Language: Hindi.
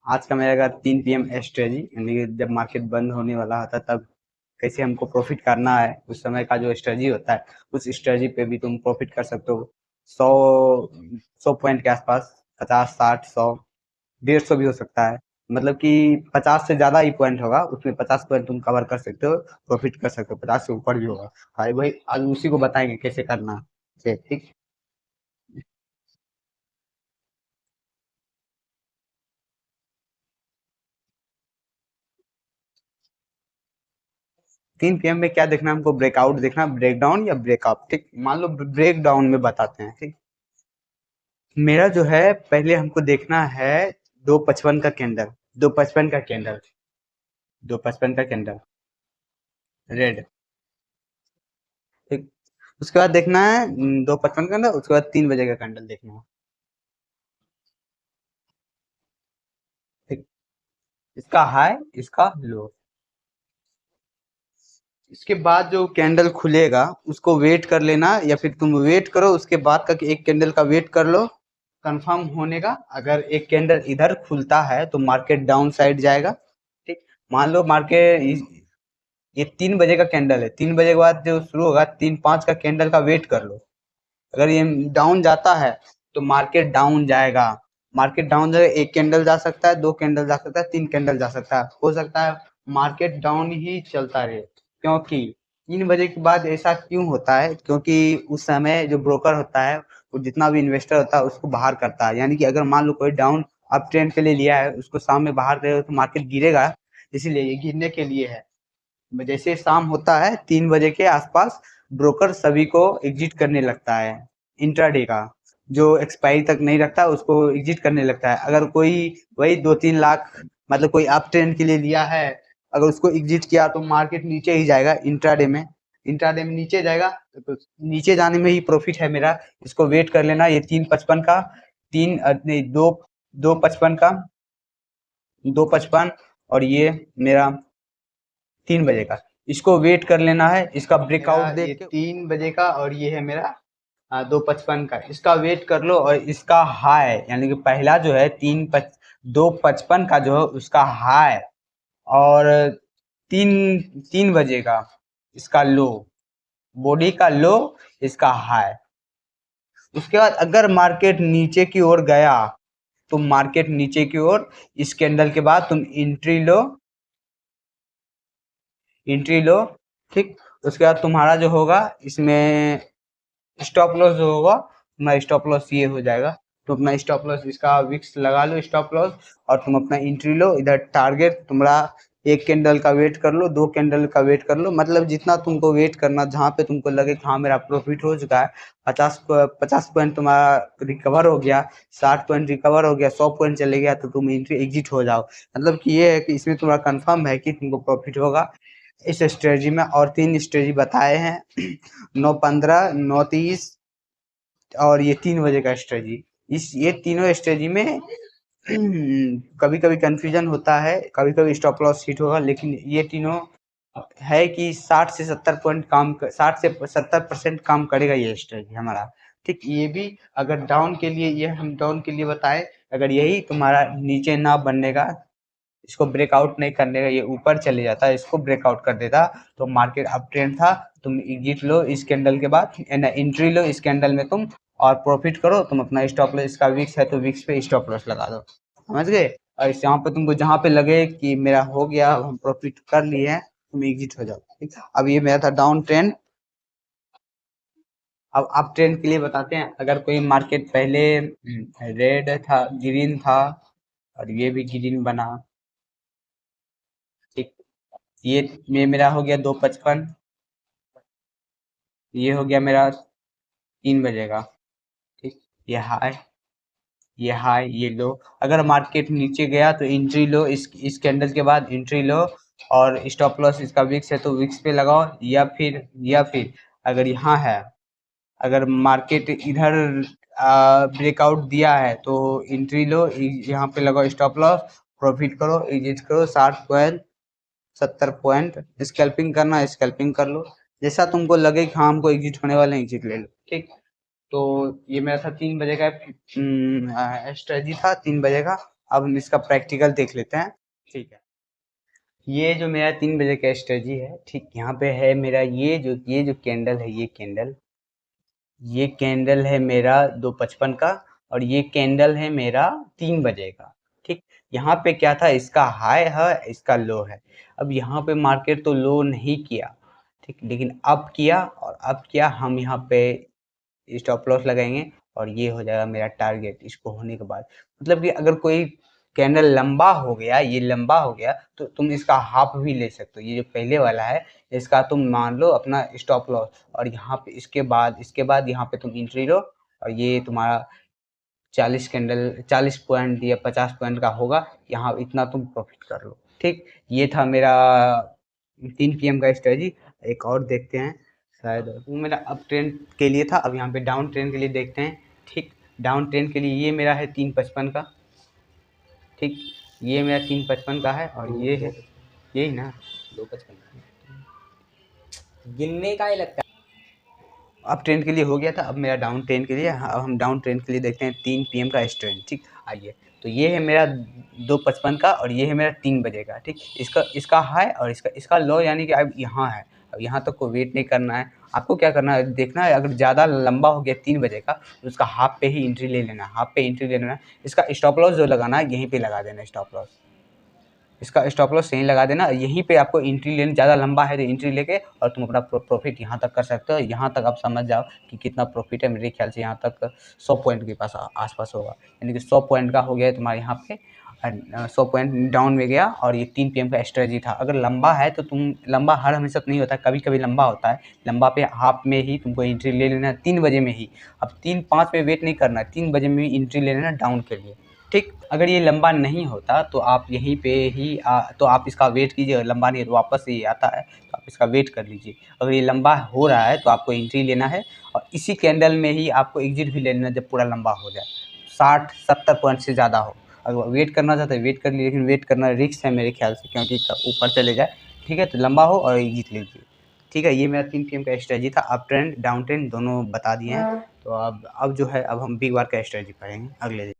आज का मेरा 3 PM स्ट्रेटजी, यानी कि जब मार्केट बंद होने वाला होता है तब कैसे हमको प्रॉफिट करना है, उस समय का जो स्ट्रेटजी होता है उस स्ट्रेटजी पे भी तुम प्रॉफिट कर सकते हो। 100 पॉइंट के आसपास, 50, 60, 100, 150 भी हो सकता है। मतलब कि 50 से ज्यादा ही पॉइंट होगा, उसमें 50 पॉइंट तुम कवर कर सकते हो, प्रॉफिट कर सकते हो, 50 से ऊपर भी होगा। भाई भाई आज उसी को बताएंगे कैसे करना है, ठीक। 3 PM में क्या देखना है हमको? ब्रेकआउट देखना, ब्रेकडाउन या ब्रेकअप, ठीक। मान लो ब्रेकडाउन में बताते हैं, ठीक। मेरा जो है पहले हमको देखना है 255 का कैंडल, 255 का कैंडल, 255 का कैंडल रेड, ठीक। उसके बाद देखना है 255 का कैंडल, उसके बाद 3 बजे का कैंडल देखना है, ठीक। इसका हाई, इसका लो। इसके बाद जो कैंडल खुलेगा उसको वेट कर लेना, या फिर तुम वेट करो उसके बाद का कि एक कैंडल का वेट कर लो कंफर्म होने का। अगर एक कैंडल इधर खुलता है तो मार्केट डाउन साइड जाएगा, ठीक। मान लो मार्केट, ये 3 बजे का कैंडल है, 3 बजे के बाद जो शुरू होगा 3, 5 का कैंडल का वेट कर लो। अगर ये डाउन जाता है तो मार्केट डाउन जाएगा, मार्केट डाउन जाएगा, एक कैंडल जा सकता है, 2 कैंडल जा सकता है, 3 कैंडल जा सकता है, हो सकता है मार्केट डाउन ही चलता रहे। क्योंकि 3 बजे के बाद ऐसा क्यों होता है? क्योंकि उस समय जो ब्रोकर होता है, वो जितना भी इन्वेस्टर होता है उसको बाहर करता है। यानी कि अगर मान लो कोई डाउन अप ट्रेंड के लिए लिया है, उसको शाम में बाहर करेगा तो मार्केट गिरेगा, इसीलिए ये गिरने के लिए है। जैसे शाम होता है 3 बजे के आसपास, ब्रोकर सभी को एग्जिट करने लगता है, इंट्राडे का जो एक्सपायरी तक नहीं रखता उसको एग्जिट करने लगता है। अगर कोई वही 2-3 लाख, मतलब कोई अप ट्रेंड के लिए लिया है, अगर उसको एग्जिट किया तो मार्केट नीचे ही जाएगा, इंट्राडे में, इंट्राडे में नीचे जाएगा। तो नीचे जाने में ही प्रॉफिट है मेरा। इसको वेट कर लेना, ये 355 का, नहीं, दो 255 का, 255, और ये मेरा 3 बजे का, इसको वेट कर लेना है। इसका ब्रेकआउट मेरा देख ये के 3 बजे का, और ये है मेरा 255 का, इसका वेट कर लो। और इसका हाई, यानी कि पहला जो है 255 का जो है उसका हाई, और तीन 3 बजे का इसका लो, बॉडी का लो, इसका हाई। उसके बाद अगर मार्केट नीचे की ओर गया तो मार्केट नीचे की ओर, इस कैंडल के बाद तुम एंट्री लो, एंट्री लो, ठीक। उसके बाद तुम्हारा जो होगा इसमें स्टॉप लॉस जो होगा, तुम्हारा स्टॉप लॉस ये हो जाएगा। तो अपना स्टॉप लॉस, इसका विक्स लगा लो स्टॉप लॉस, और तुम अपना एंट्री लो। इधर टारगेट तुम्हारा, एक कैंडल का वेट कर लो, 2 कैंडल का वेट कर लो, मतलब जितना तुमको वेट करना, जहां पे तुमको लगे कि हाँ मेरा प्रॉफिट हो चुका है, 50 पॉइंट तुम्हारा रिकवर हो गया, 60 पॉइंट रिकवर हो गया, 100 पॉइंट चले गया, तो तुम एंट्री एग्जिट हो जाओ। मतलब कि ये है कि इसमें तुम्हारा कंफर्म है कि तुमको प्रॉफिट होगा इस स्ट्रेटजी में। और 3 स्ट्रेटजी बताए हैं 9:15, 9:30, और ये 3 बजे का स्ट्रेटजी। इस ये तीनों स्ट्रेटजी में कभी कभी कंफ्यूजन होता है, कभी कभी स्टॉप लॉस हिट होगा, लेकिन ये तीनों है कि 60 से 70 पॉइंट काम 60 से 70% काम करेगा ये स्ट्रेटजी हमारा, ठीक। ये भी अगर डाउन के लिए, ये हम डाउन के लिए बताए, अगर यही तुम्हारा नीचे ना बनने का, इसको ब्रेकआउट नहीं करने का, ये ऊपर चले जाता है, इसको ब्रेकआउट कर देता, तो मार्केट अप ट्रेंड था, तुम एग्जिट लो इस कैंडल के बाद, एंट्री लो इस कैंडल में तुम, और प्रॉफिट करो। तुम अपना स्टॉप लॉस, इसका विक्स है तो विक्स पे स्टॉप लॉस लगा दो, समझ गए। और इस यहाँ पे तुमको जहां पे लगे कि मेरा हो गया, हम प्रॉफिट कर लिए हैं, तुम एग्जिट हो जाओ, ठीक। अब ये मेरा था डाउन ट्रेंड। अब अप ट्रेंड के लिए बताते हैं। अगर कोई मार्केट पहले रेड था, ग्रीन था, और ये भी ग्रीन बना, ठीक। ये मेरा हो गया 255, ये हो गया मेरा 3 बजे का, ठीक। ये हाई, ये हाई, ये लो। अगर मार्केट नीचे गया तो एंट्री लो, इस कैंडल के बाद एंट्री लो, और स्टॉप लॉस इसका विक्स है तो विक्स पे लगाओ, या फिर अगर यहाँ है, अगर मार्केट इधर ब्रेकआउट दिया है तो एंट्री लो, यहाँ पे लगाओ स्टॉप लॉस, प्रॉफिट करो, एग्जिट करो। 60 पॉइंट, 70 पॉइंट स्कैल्पिंग करना, स्कैल्पिंग कर लो। जैसा तुमको लगे कि हाँ हमको एग्जिट होने वाले हैं, एग्जिट ले लो, ठीक। तो ये मेरा था 3 बजे का स्ट्रेटजी था, 3 बजे का। अब हम इसका प्रैक्टिकल देख लेते हैं। ठीक है, ये जो मेरा 3 बजे का स्ट्रेटजी है, ठीक यहाँ पे है मेरा ये जो कैंडल है, ये कैंडल है मेरा 2:55 का, और ये कैंडल है मेरा 3 बजे का। ठीक, यहाँ पे क्या था, इसका हाई है, इसका लो है। अब यहाँ पे मार्केट तो लो नहीं किया, ठीक, लेकिन अब किया, और अब क्या हम यहाँ पे स्टॉप लॉस लगाएंगे और ये हो जाएगा मेरा टारगेट इसको होने के बाद। मतलब कि अगर कोई कैंडल लंबा हो गया, ये लंबा हो गया, तो तुम इसका हाफ भी ले सकते हो। ये जो पहले वाला है, इसका तुम मान लो अपना स्टॉप लॉस, और यहाँ पे इसके बाद यहाँ पे तुम एंट्री लो, और ये तुम्हारा 40 पॉइंट या 50 पॉइंट का होगा, यहाँ इतना तुम प्रॉफिट कर लो। ठीक, ये था मेरा 3 PM का स्ट्रेटजी। एक और देखते हैं, शायद वो मेरा अप ट्रेंड के लिए था, अब यहाँ पे डाउन ट्रेंड के लिए देखते हैं। ठीक, डाउन ट्रेंड के लिए ये मेरा है 3:55 का। ठीक, ये मेरा 3:55 का है, और ये है यही ना 2:55 गिनने का ही लगता है। अप ट्रेंड के लिए हो गया था, अब मेरा डाउन ट्रेंड के लिए, अब हम डाउन ट्रेंड के लिए देखते हैं 3 PM का स्ट्रेंड। ठीक, आइए, तो ये है मेरा 2:55 का, और ये है मेरा 3 बजे का। ठीक, इसका हाई और इसका लो, यानी कि अब यहाँ है, अब यहाँ तक को वेट नहीं करना है। आपको क्या करना है, देखना है अगर ज़्यादा लंबा हो गया 3 बजे का, तो उसका हाफ पे ही एंट्री ले लेना है, हाफ पे एंट्री ले लेना है। इसका स्टॉप लॉस जो लगाना है, यहीं पे लगा देना स्टॉप लॉस, इसका स्टॉप लॉस यहीं लगा देना। यहीं पे आपको एंट्री लेनी, ज़्यादा लंबा है तो एंट्री लेके, और तुम अपना प्रॉफिट यहाँ तक कर सकते हो। यहाँ तक आप समझ जाओ कि कितना प्रॉफिट है। मेरे ख्याल से यहाँ तक 100 पॉइंट के पास आसपास होगा, यानी कि 100 पॉइंट का हो गया है तुम्हारे यहाँ पे। 100 पॉइंट डाउन में गया, और ये 3 PM का स्ट्रेटजी था। अगर लंबा है तो तुम, लंबा हर हमेशा तो नहीं होता है, कभी कभी लंबा होता है। लंबा पे हाफ में ही तुमको एंट्री ले लेना है 3 बजे में ही। अब 3-5 पे वेट नहीं करना है, 3 बजे में ही एंट्री ले लेना डाउन के लिए। ठीक, अगर ये लंबा नहीं होता तो आप यहीं पे ही तो आप इसका वेट कीजिए, लंबा नहीं है तो वापस ये आता है तो आप इसका वेट कर लीजिए। अगर ये लंबा हो रहा है तो आपको एंट्री लेना है, और इसी कैंडल में ही आपको एग्जिट भी ले लेना जब पूरा लंबा हो जाए, 60-70 पॉइंट से ज़्यादा हो। अगर वेट करना चाहते हैं वेट कर लीजिए, लेकिन वेट करना रिस्क है मेरे ख्याल से, क्योंकि ऊपर चले जाए। ठीक है, तो लंबा हो और एग्जिट लीजिए। ठीक है, ये मेरा 3 PM का स्ट्रेटजी था। अप ट्रेंड डाउन ट्रेंड दोनों बता दिए हैं। तो अब जो है, अब हम बिग बार का स्ट्रेटजी पढ़ेंगे अगले दिन।